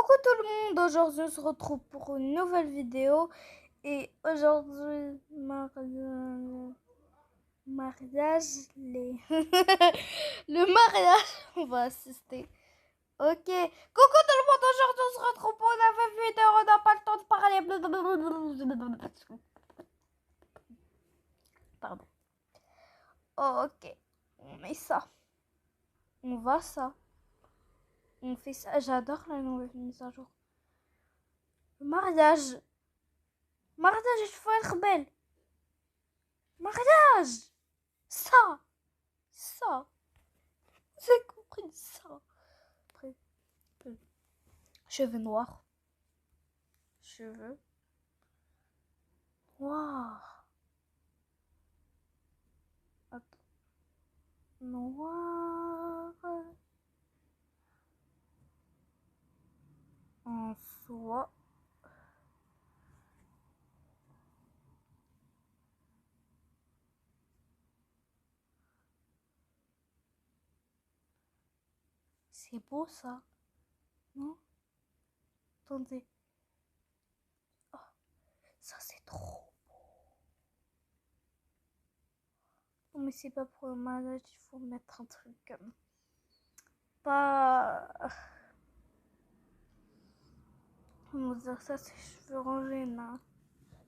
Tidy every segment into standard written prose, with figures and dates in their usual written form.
Coucou tout le monde, aujourd'hui on se retrouve pour une nouvelle vidéo et aujourd'hui le mariage on va assister. Ok, coucou tout le monde, aujourd'hui on se retrouve pour une nouvelle vidéo, on n'a pas le temps de parler. Pardon. Ok, on met ça, on va ça, on fait ça, j'adore la nouvelle mise à jour. Le mariage, il faut être belle. Mariage, ça, vous avez compris ça. Après, cheveux noirs, cheveux noirs. Attends, noir. En soie. C'est beau ça, non? Attendez. Oh, ça c'est trop beau. Non mais c'est pas pour le mariage, il faut mettre un truc pas... Comment dire ça, ses cheveux rangés, là.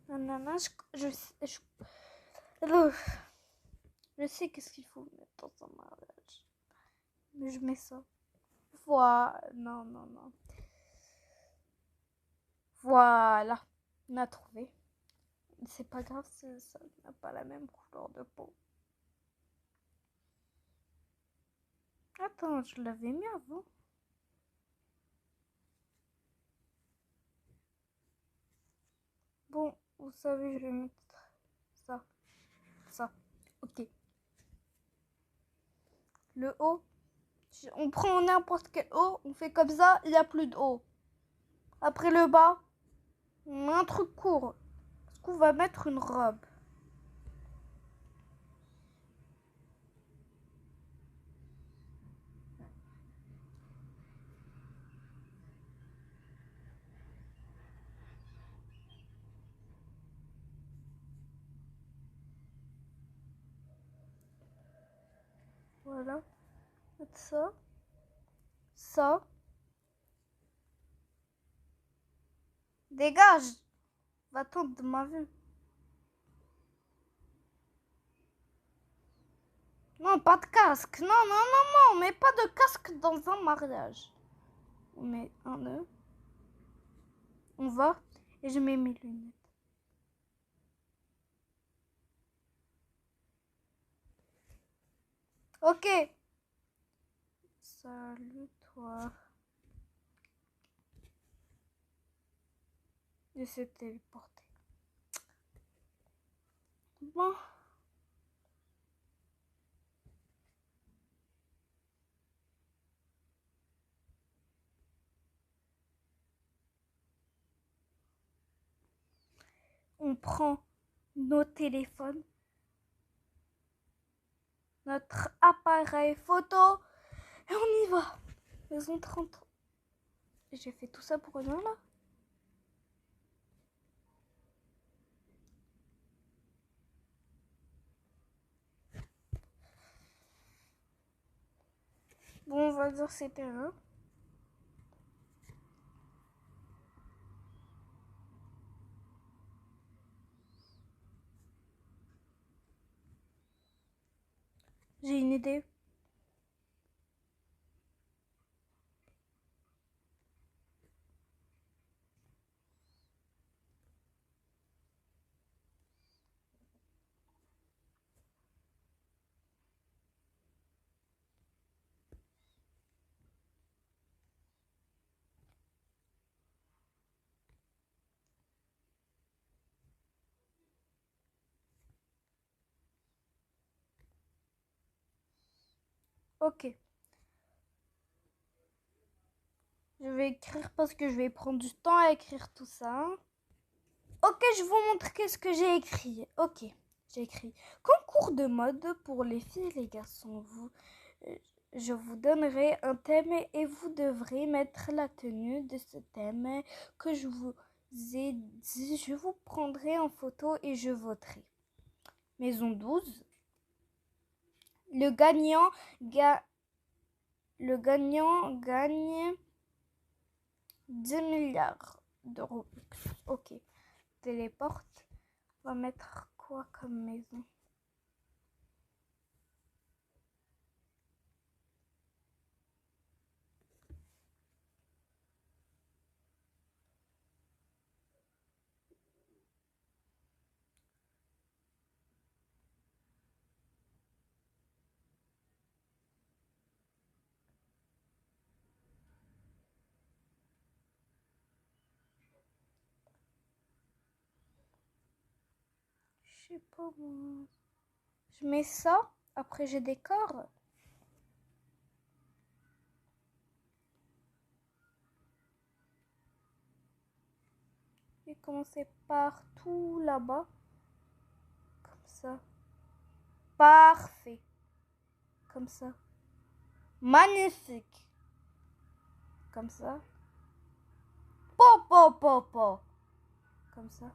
Nanana, je sais qu'est-ce qu'il faut mettre dans un mariage. Mais je mets ça. Voilà. Non. Voilà. On a trouvé. C'est pas grave, ça n'a pas la même couleur de peau. Attends, je l'avais mis avant. Bon, vous savez, je vais mettre ça. Ok. Le haut, on prend n'importe quel haut, on fait comme ça, il n'y a plus de haut. Après le bas, on met un truc court. Parce qu'on va mettre une robe. Voilà. Mettre ça. Ça. Dégage. Va-t'en de ma vue. Non, pas de casque. Non. Mais pas de casque dans un mariage. On met un nœud. On va. Et je mets mes lunettes. Ok. Salut toi. Je sais téléporter. Bon. On prend nos téléphones, notre appareil photo et on y va. Maison 30. J'ai fait tout ça pour rien là. Bon, on va dire c'était un. J'ai une idée. Ok. Je vais écrire parce que je vais prendre du temps à écrire tout ça. Ok, je vous montre qu'est-ce que j'ai écrit. Ok, j'ai écrit concours de mode pour les filles et les garçons. je vous donnerai un thème et vous devrez mettre la tenue de ce thème que je vous ai dit. Je vous prendrai en photo et je voterai. Maison 12. Le gagnant gagne 10 milliards d'euros. Ok. Téléporte. On va mettre quoi comme maison? Je sais pas moi. Je mets ça. Après, je décore. Je vais commencer par tout là-bas. Comme ça. Parfait. Comme ça. Magnifique. Comme ça. Po. Comme ça.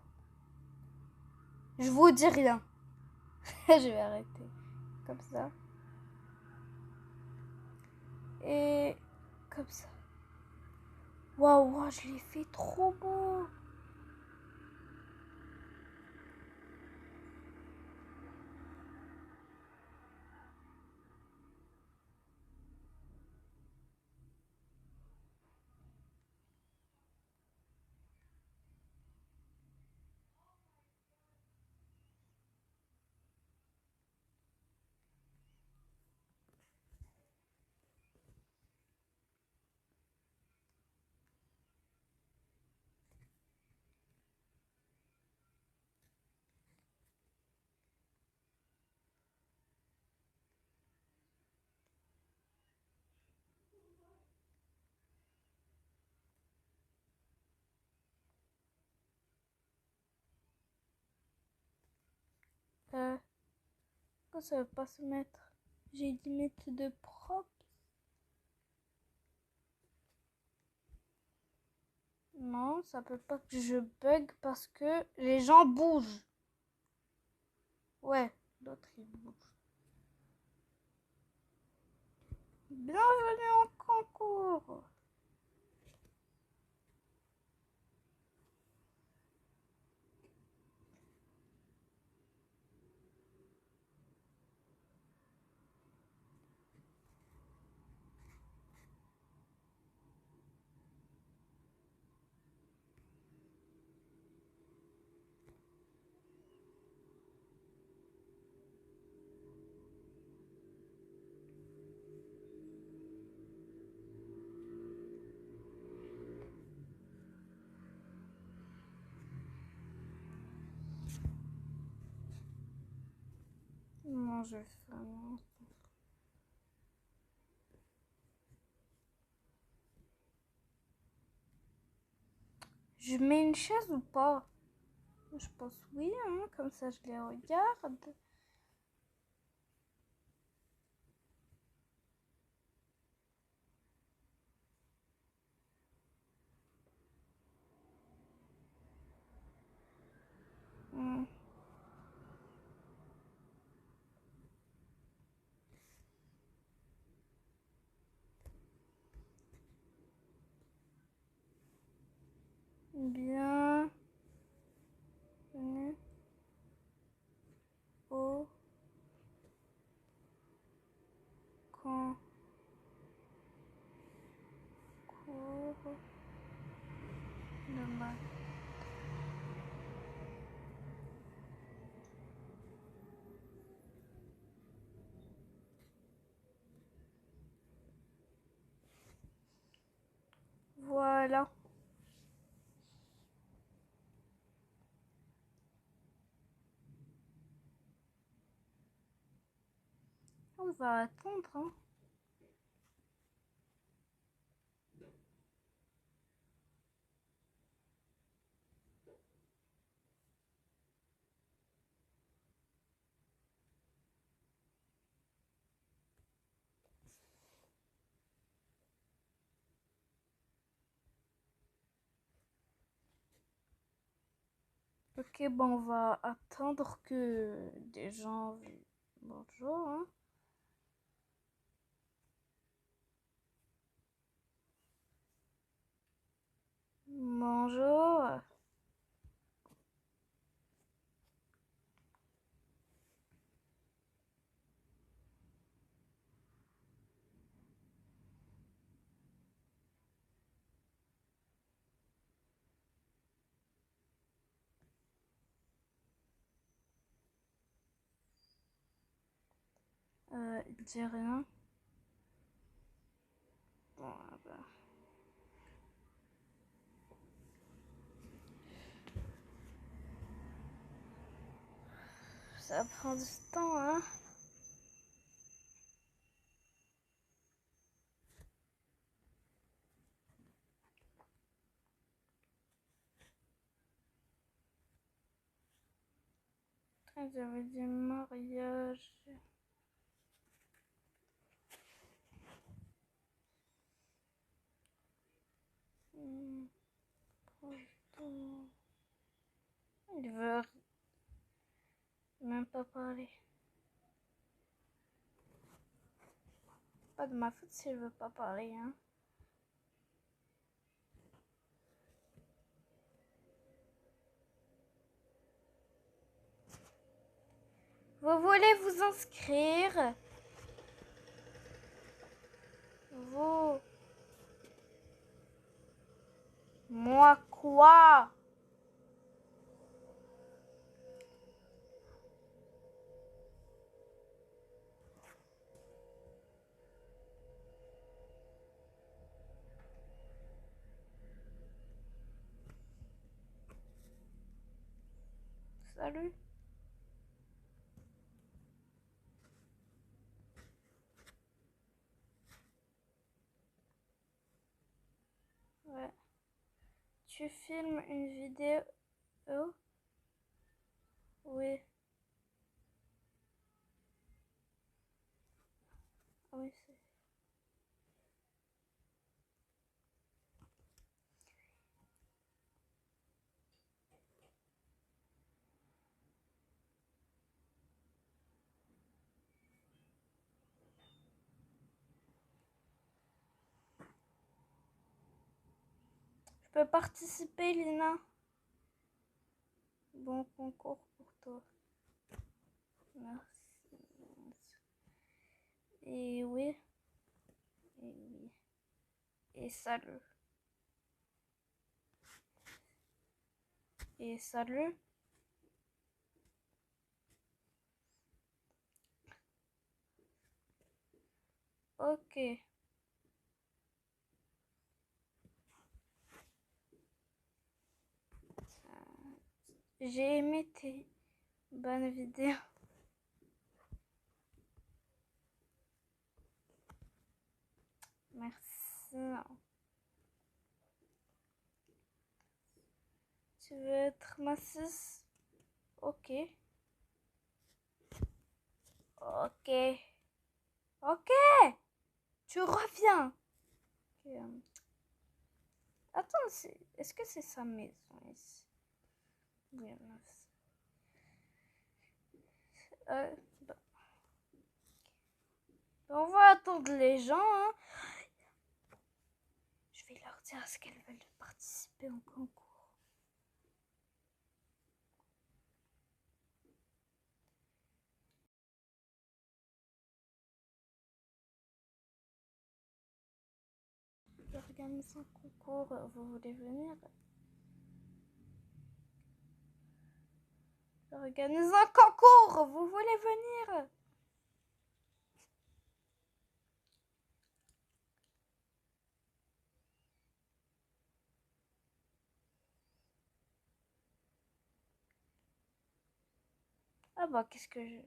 Je vous dis rien. Je vais arrêter. Comme ça. Et comme ça. Waouh, je l'ai fait trop beau. Pourquoi ça veut pas se mettre? J'ai dit mettre de propre. Non, ça peut pas que je bug parce que les gens bougent. Ouais, l'autre il bouge. Bienvenue en concours. Non, je fais un... Je mets une chaise ou pas? Je pense oui, hein, comme ça je les regarde. Hmm. Bienvenue au concours de maths. Voilà. On va attendre, hein. Ok, bon, on va attendre que des gens... Bonjour, hein. Bonjour. Il dit rien. Bon, bah. Ça prend du temps, hein. J'avais des mariages. Il veut même pas parler. Pas de ma faute s'il veut pas parler, hein. Vous voulez vous inscrire? Vous... Moi quoi? Salut. Ouais. Tu filmes une vidéo? Oui. Ah oui, c'est... Je peux participer, Lina? Bon concours pour toi. Merci. Et oui. Et oui. Et salut. Et salut. Ok. J'ai aimé tes bonnes vidéos. Merci. Tu veux être ma sis? Ok. Ok. Ok. Tu reviens. Ok, attends, est-ce que c'est sa maison ici? Oui, merci. Bah. On va attendre les gens, hein. Je vais leur dire ce qu'elles veulent participer au concours. J'organise un concours, vous voulez venir? J'organise un concours, vous voulez venir? Ah bah qu'est-ce que je...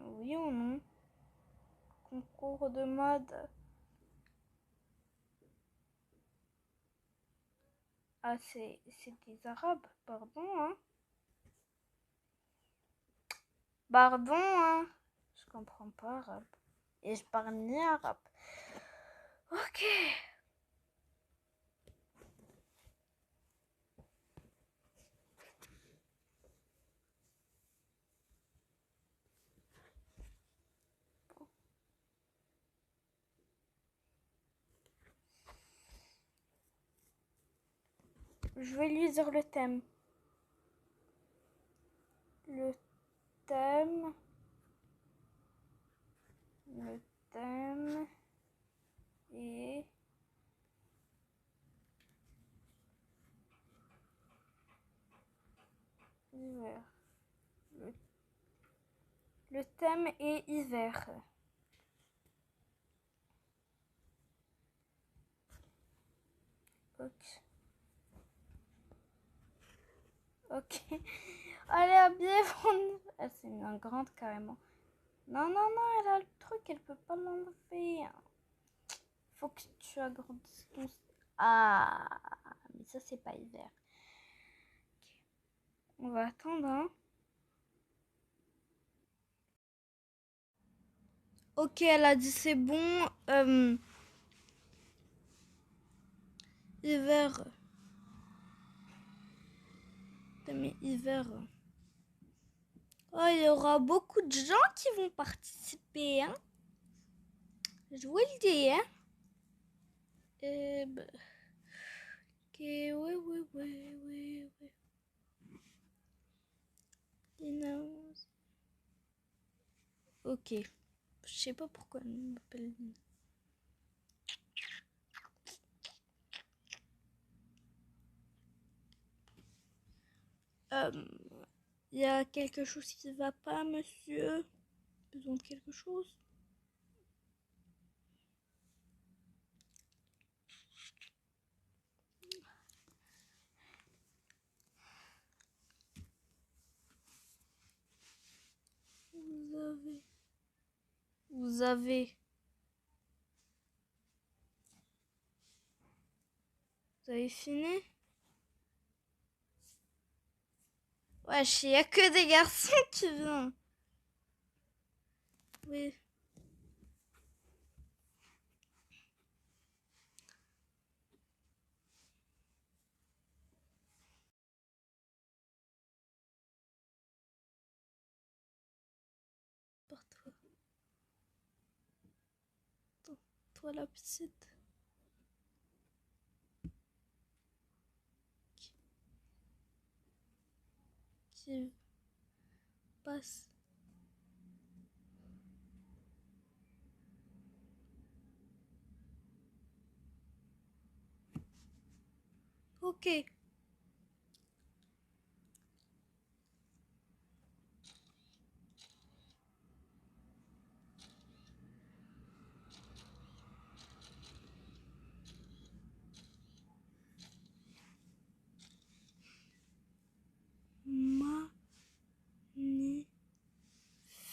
Oui ou non? Concours de mode. Ah c'est des arabes, pardon hein. Pardon hein. Je comprends pas arabe. Et je parle ni arabe. Ok. Je vais lui dire le thème. Le thème. Le thème est hiver. Le thème est hiver. Ok. Ok. Allez, habillez-vous. Elle s'est mise en grande carrément. Non, non, non, elle a le truc, elle peut pas l'enlever. Faut que tu agrandisses ton... Ah, mais ça, c'est pas hiver. Ok. On va attendre, hein. Ok, elle a dit c'est bon. Hiver. Mais hiver. Oh, il y aura beaucoup de gens qui vont participer, hein. Je vous le dis, hein. Bah, ok, ouais, ouais, ouais, ouais, ouais. Lina. Ok. Je sais pas pourquoi elle m'appelle Lina. Il y a quelque chose qui ne va pas, monsieur? Besoin de quelque chose? Vous avez... Vous avez... Vous avez fini? Wesh, il n'y a que des garçons qui viennent. Oui. Porte-toi. Toi la petite. Qui passe. Ok.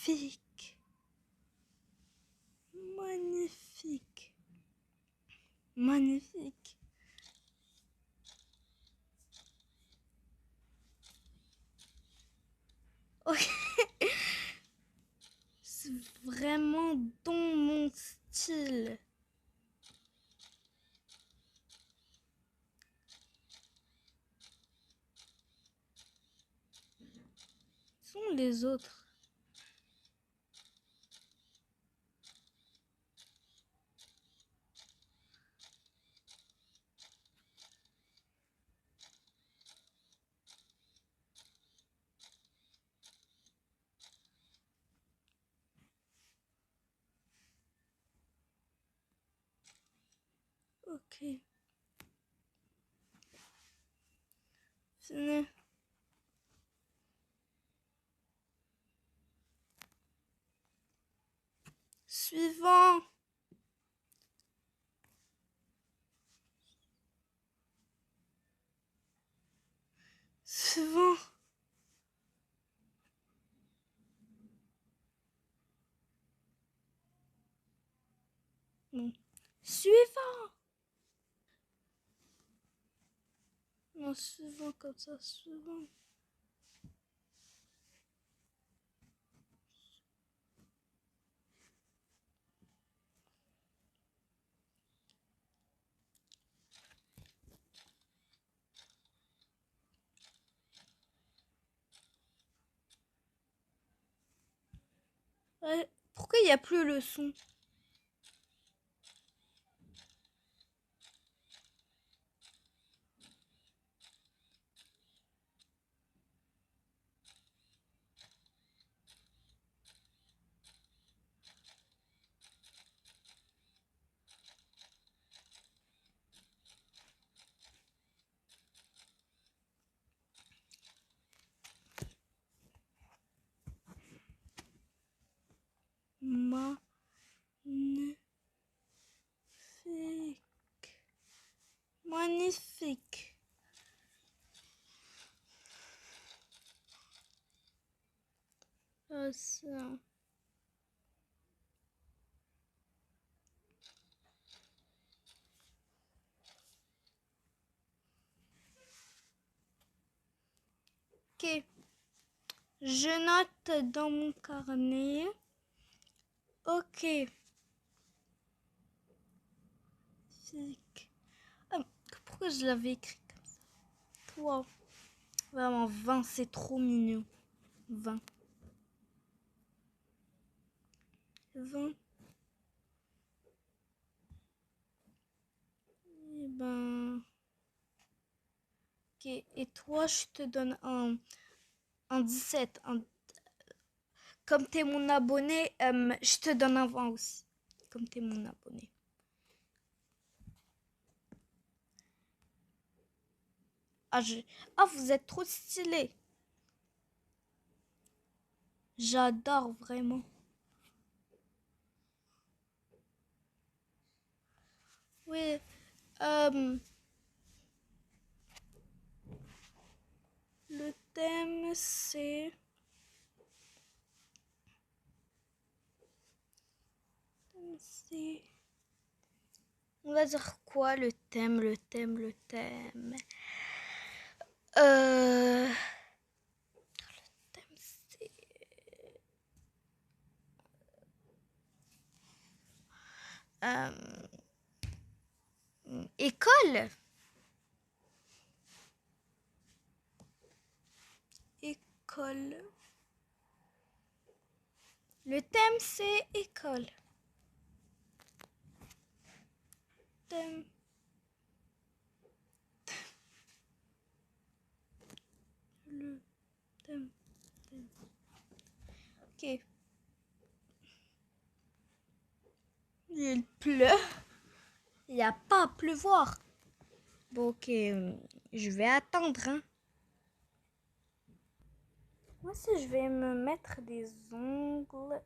Magnifique. Magnifique. Magnifique. Ok. C'est vraiment dans mon style. Qui sont les autres? Ok. Fini. Suivant. Suivant. Non. Suivant. Non, suivant comme ça. Suivant. Pourquoi il n'y a plus le son? Magnifique. Magnifique. Ça. Ok. Je note dans mon carnet. Ok. Pourquoi je l'avais écrit comme ça? Wow. Vraiment, 20, c'est trop mignon. 20. 20. Eh ben... Ok. Et toi, je te donne un 17. Comme t'es mon abonné, je te donne un 20 aussi. Comme t'es mon abonné. Vous êtes trop stylé. J'adore vraiment. Oui. Le thème, c'est... On va dire quoi, le thème? Le thème, c'est... École. École. Le thème, c'est école. Thème. Le thème. Ok. Il pleut. Il n'y a pas à pleuvoir. Bon, ok. Je vais attendre, hein. Moi aussi, je vais me mettre des ongles.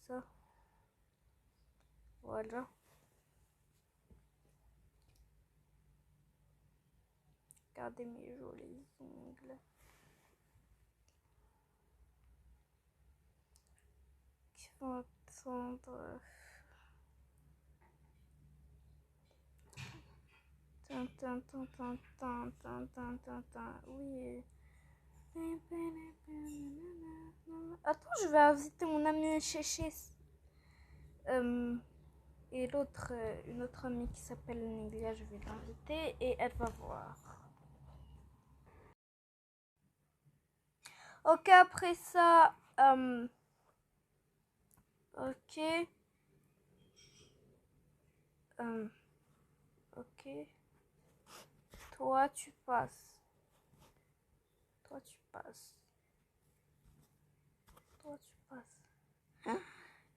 Ça. Voilà. Regardez mes jolis ongles. Qui vont attendre. Oui. Attends, je vais inviter mon amie Chéché. Et l'autre, une autre amie qui s'appelle Nélia, je vais l'inviter et elle va voir. Ok, après ça, ok. Ok. Toi, tu passes. Toi, tu passes. Toi, tu passes. Hein?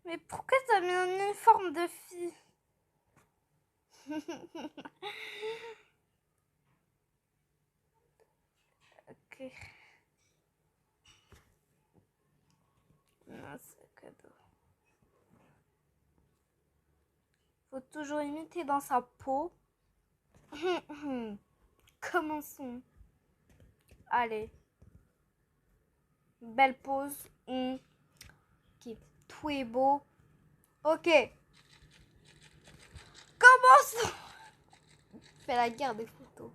Mais pourquoi t'as mis un uniforme de fille? Ok. Non, c'est cadeau. Faut toujours imiter dans sa peau. Commençons. Allez. Belle pause. Ok. Tout est beau. Ok. Commençons. Fais la guerre des photos.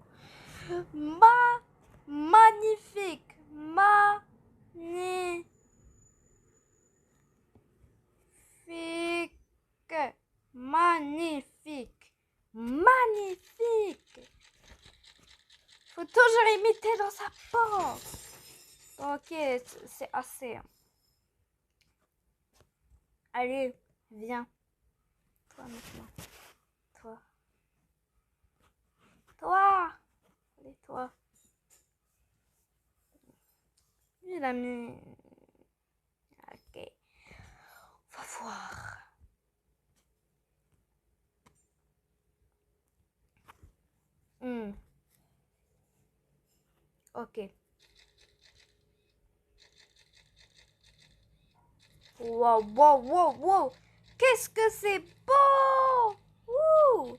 Magnifique. Magnifique. Magnifique. Magnifique. Faut toujours imiter dans sa peau. Ok, c'est assez. Hein. Allez, viens. Toi maintenant. Toi. Toi. Allez, toi. Il a mis... Ok. On va voir. Ok. Wow, wow, wow, wow. Qu'est-ce que c'est beau! Ouh!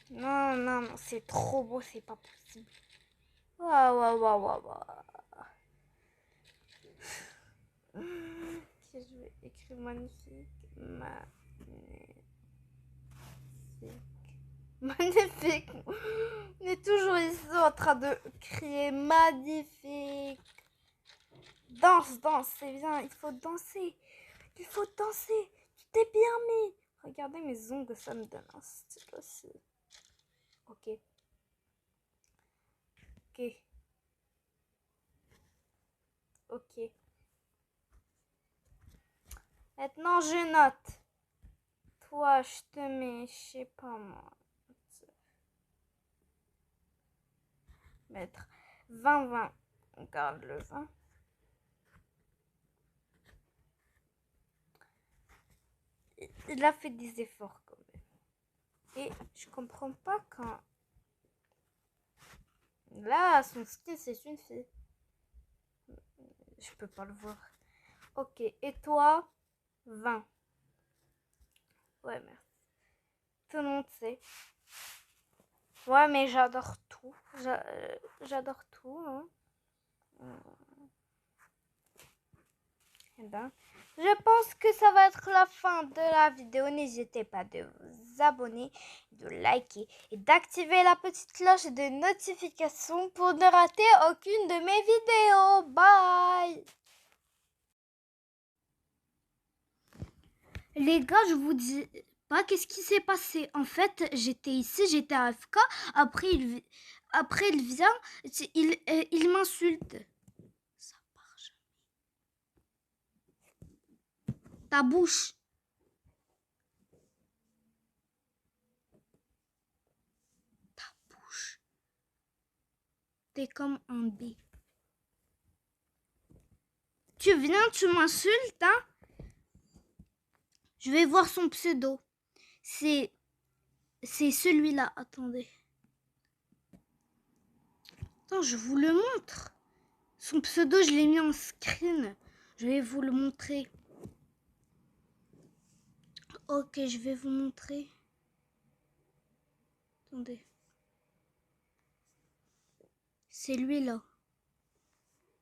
Non, non, non, c'est trop beau, c'est pas possible. Waouh, waouh, waouh, waouh, waouh. Je vais écrire magnifique. Magnifique. On est toujours ici en train de crier magnifique. Danse, danse, c'est bien. Il faut danser. Il faut danser. Tu t'es bien mis. Regardez mes ongles, ça me donne un style aussi. Ok. Ok. Ok. Maintenant, je note. Toi, je te mets, je sais pas moi. Mettre 20-20. On garde le 20. Il a fait des efforts quand même. Et je comprends pas quand... Là, son skin, c'est une fille. Je peux pas le voir. Ok, et toi 20. Ouais, merci. Tout le monde sait. Ouais, mais j'adore tout. J'adore tout. Hein. Eh ben, je pense que ça va être la fin de la vidéo. N'hésitez pas de vous abonner, de liker et d'activer la petite cloche de notification pour ne rater aucune de mes vidéos. Bye! Les gars, je vous dis pas qu'est-ce qui s'est passé. En fait, j'étais ici, j'étais AFK. Après, il vient, il m'insulte. Ça marche. Ta bouche. Ta bouche. T'es comme un B. Tu viens, tu m'insultes, hein? Je vais voir son pseudo. C'est celui-là. Attendez. Attends, je vous le montre. Son pseudo, je l'ai mis en screen. Je vais vous le montrer. Ok, je vais vous montrer. Attendez. C'est lui là.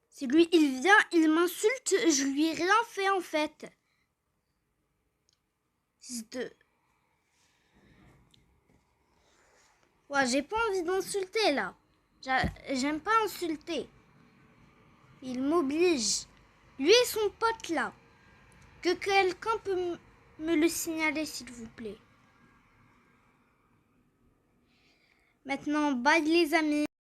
C'est lui, il vient, il m'insulte, je lui ai rien fait en fait. Ouais, j'ai pas envie d'insulter là. J'aime pas insulter. Il m'oblige. Lui et son pote là. Que quelqu'un peut me le signaler s'il vous plaît. Maintenant, bye les amis.